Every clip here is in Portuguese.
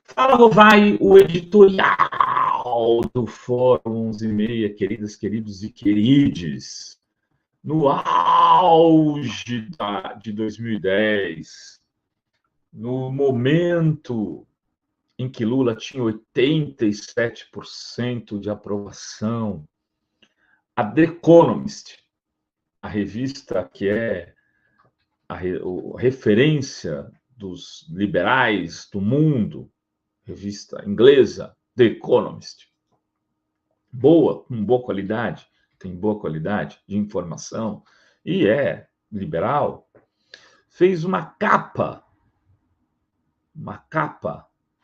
Fala, Rovai, o editorial do Fórum 11:30, queridas, queridos e querides. No auge de 2010, no momento em que Lula tinha 87% de aprovação, a The Economist, a revista que é a referência dos liberais do mundo, revista inglesa, The Economist, com boa qualidade, tem boa qualidade de informação e é liberal, fez uma capa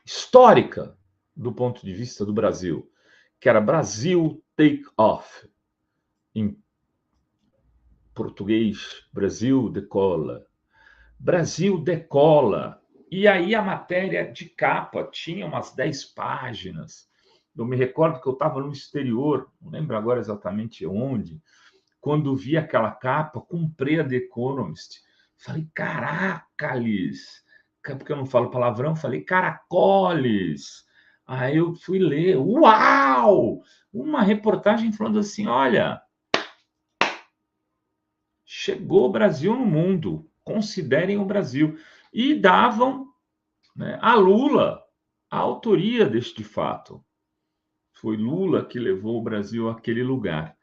histórica do ponto de vista do Brasil, que era Brasil Take Off, em português, Brasil decola. Brasil decola. E aí a matéria de capa tinha umas 10 páginas. Eu me recordo que eu estava no exterior, não lembro agora exatamente onde, quando vi aquela capa, comprei a The Economist. Falei, caraca, Liz, porque eu não falo palavrão, falei, caracoles. Aí eu fui ler, uau! Uma reportagem falando assim, olha, chegou o Brasil no mundo, considerem o Brasil. E davam, né, a Lula a autoria deste fato. Foi Lula que levou o Brasil àquele lugar.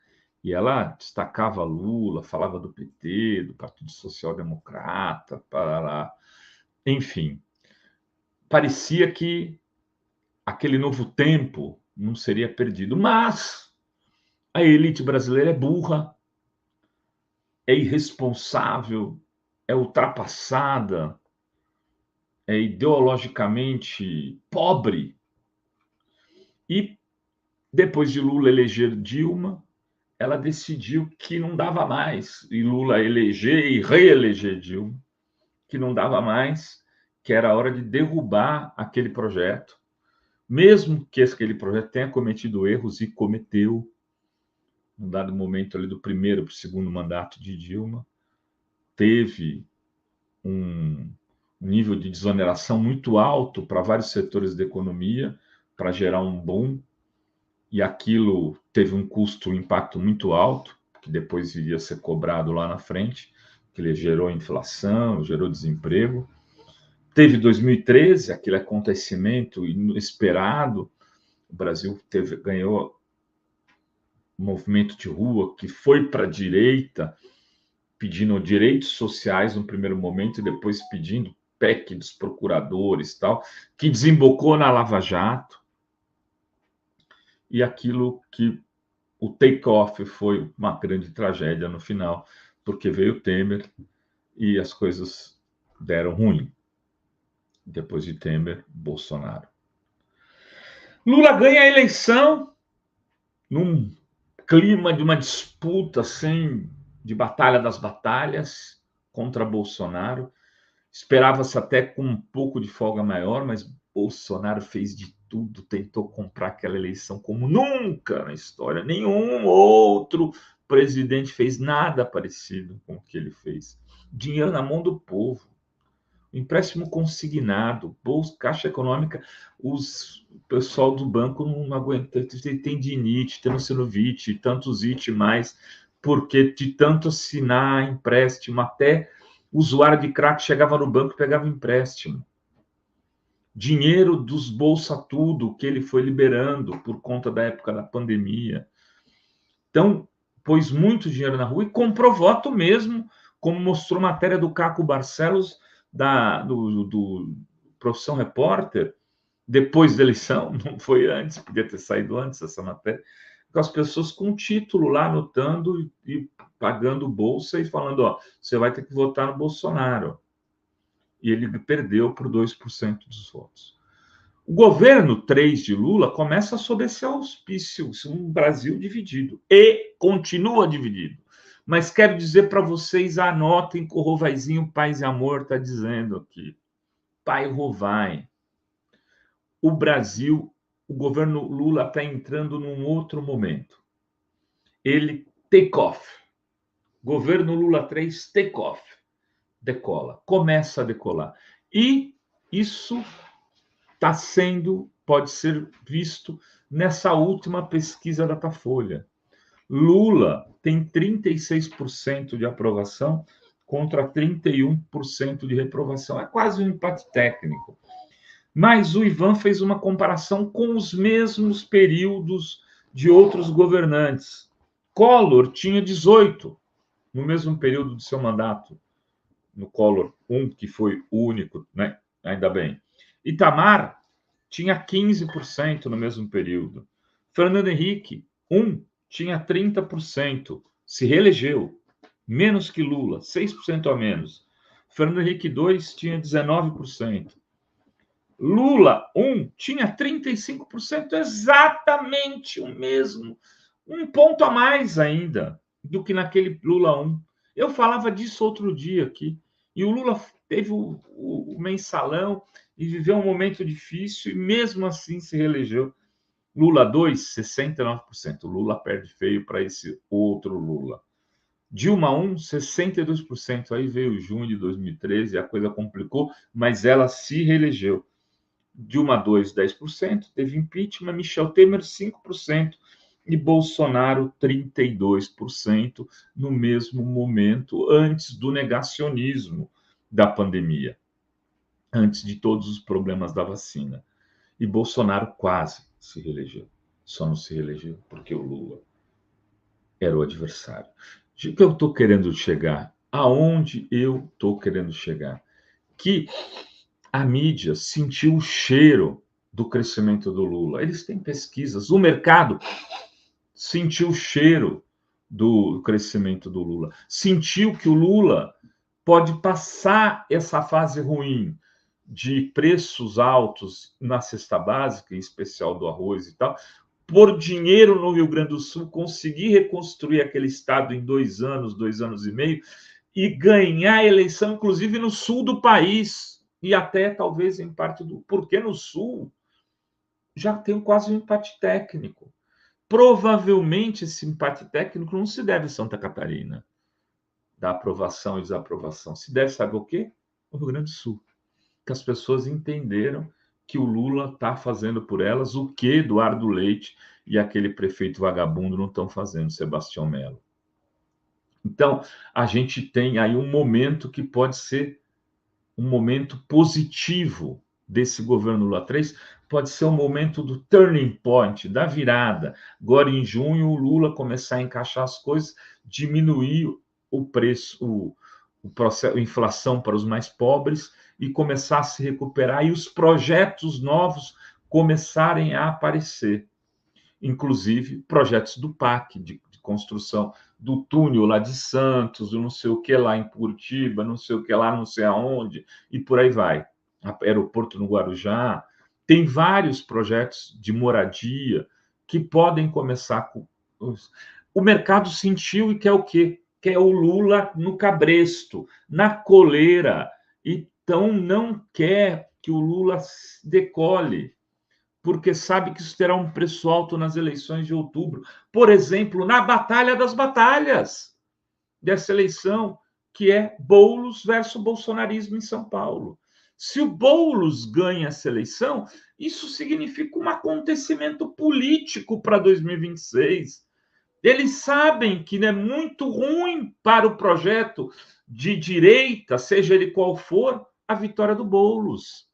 E ela destacava Lula, falava do PT, do Partido Social Democrata, parará. Enfim, parecia que aquele novo tempo não seria perdido. Mas a elite brasileira é burra, é irresponsável, é ultrapassada, é ideologicamente pobre. E depois de Lula eleger Dilma, ela decidiu que não dava mais, e Lula eleger e reeleger Dilma, que não dava mais, que era a hora de derrubar aquele projeto, mesmo que aquele projeto tenha cometido erros, e cometeu, num dado momento ali do primeiro para o segundo mandato de Dilma, teve um nível de desoneração muito alto para vários setores da economia, para gerar um boom, e aquilo teve um custo, um impacto muito alto, que depois iria ser cobrado lá na frente, que ele gerou inflação, gerou desemprego. Teve 2013, aquele acontecimento inesperado, o Brasil ganhou um movimento de rua que foi para a direita, pedindo direitos sociais no primeiro momento e depois pedindo PEC dos procuradores, tal, que desembocou na Lava Jato, e aquilo que o take-off foi uma grande tragédia no final, porque veio Temer e as coisas deram ruim. Depois de Temer, Bolsonaro. Lula ganha a eleição num clima de uma disputa assim, de batalha das batalhas contra Bolsonaro. Esperava-se até com um pouco de folga maior, mas Bolsonaro fez de tudo, tentou comprar aquela eleição como nunca na história. Nenhum outro presidente fez nada parecido com o que ele fez. Dinheiro na mão do povo, empréstimo consignado, bolsa, Caixa Econômica, o pessoal do banco não aguenta, tem tendinite, tenossinovite, tantos it mais, porque de tanto assinar empréstimo, até o usuário de crack chegava no banco e pegava empréstimo. Dinheiro dos Bolsa Tudo que ele foi liberando por conta da época da pandemia. Então, pôs muito dinheiro na rua e comprou voto mesmo, como mostrou matéria do Caco Barcelos, do Profissão Repórter, depois da eleição, não foi antes, podia ter saído antes essa matéria, com as pessoas com título lá anotando e pagando bolsa e falando, ó, você vai ter que votar no Bolsonaro. E ele perdeu por 2% dos votos. O governo 3 de Lula começa sob esse auspício, um Brasil dividido, e continua dividido. Mas quero dizer para vocês, anotem que o Rovaizinho Paz e Amor está dizendo aqui. Pai Rovai, o Brasil, o governo Lula está entrando num outro momento. Ele take off. Governo Lula 3, take off. decola, começa a decolar. E isso pode ser visto nessa última pesquisa da Datafolha. Lula tem 36% de aprovação contra 31% de reprovação. É quase um empate técnico. Mas o Ivan fez uma comparação com os mesmos períodos de outros governantes. Collor tinha 18 no mesmo período do seu mandato. No Collor 1, que foi o único, né? Ainda bem. Itamar tinha 15% no mesmo período. Fernando Henrique, 1, tinha 30%, se reelegeu, menos que Lula, 6% a menos. Fernando Henrique 2 tinha 19%. Lula 1 tinha 35%, exatamente o mesmo, um ponto a mais ainda do que naquele Lula 1. Eu falava disso outro dia aqui, e o Lula teve o mensalão e viveu um momento difícil e mesmo assim se reelegeu. Lula 2, 69%. Lula perde feio para esse outro Lula. Dilma 1, 62%. Aí veio junho de 2013 e a coisa complicou, mas ela se reelegeu. Dilma 2, 10%, teve impeachment, Michel Temer 5% e Bolsonaro 32% no mesmo momento, antes do negacionismo da pandemia, antes de todos os problemas da vacina. E Bolsonaro quase se reelegeu. Só não se reelegeu porque o Lula era o adversário. De que eu estou querendo chegar? Aonde eu estou querendo chegar? Que a mídia sentiu o cheiro do crescimento do Lula. Eles têm pesquisas. O mercado sentiu o cheiro do crescimento do Lula. Sentiu que o Lula pode passar essa fase ruim de preços altos na cesta básica, em especial do arroz e tal, por dinheiro no Rio Grande do Sul, conseguir reconstruir aquele estado em 2 anos e meio, e ganhar a eleição, inclusive no sul do país, e até talvez em parte do. Porque no sul já tem quase um empate técnico. Provavelmente esse empate técnico não se deve a Santa Catarina, da aprovação e desaprovação. Se deve, sabe o quê? O Rio Grande do Sul. Que as pessoas entenderam que o Lula está fazendo por elas o que Eduardo Leite e aquele prefeito vagabundo não estão fazendo, Sebastião Melo. Então, a gente tem aí um momento que pode ser um momento positivo desse governo Lula 3, pode ser um momento do turning point, da virada. Agora, em junho, o Lula começar a encaixar as coisas, diminuir o preço, o processo, a inflação para os mais pobres e começar a se recuperar e os projetos novos começarem a aparecer. Inclusive, projetos do PAC, de construção do túnel lá de Santos, não sei o que lá em Curitiba, não sei o que lá, não sei aonde, e por aí vai. Aeroporto no Guarujá. Tem vários projetos de moradia que podem começar com. O mercado sentiu e quer o quê? Quer o Lula no cabresto, na coleira. Então, não quer que o Lula decole, porque sabe que isso terá um preço alto nas eleições de outubro. Por exemplo, na Batalha das Batalhas dessa eleição, que é Boulos versus bolsonarismo em São Paulo. Se o Boulos ganha essa eleição, isso significa um acontecimento político para 2026. Eles sabem que é muito ruim para o projeto de direita, seja ele qual for, a vitória do Boulos.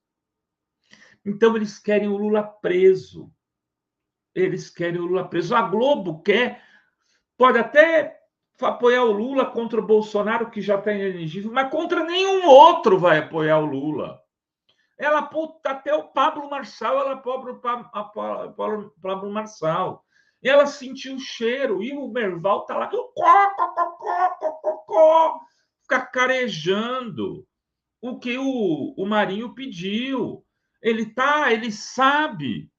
Então, eles querem o Lula preso. Eles querem o Lula preso. A Globo quer, pode até apoiar o Lula contra o Bolsonaro, que já está inelegível, mas contra nenhum outro vai apoiar o Lula. Ela até o Pablo Marçal, ela apoia o Pablo Marçal. E ela sentiu o cheiro, e o Merval está lá, fica carejando o que o Marinho pediu. Ele sabe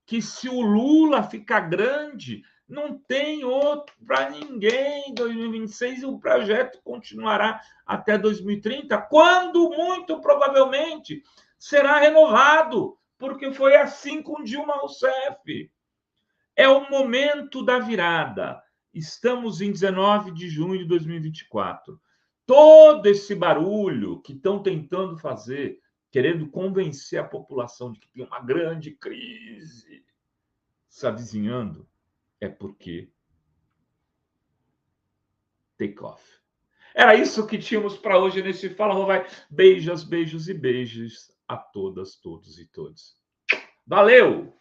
que se o Lula ficar grande, não tem outro para ninguém em 2026 e o projeto continuará até 2030, quando muito provavelmente será renovado, porque foi assim com Dilma Rousseff. É o momento da virada. Estamos em 19 de junho de 2024. Todo esse barulho que estão tentando fazer, querendo convencer a população de que tem uma grande crise se avizinhando, é porque take off. Era isso que tínhamos para hoje nesse Fala Rovai. Beijos, beijos e beijos a todas, todos e todos. Valeu!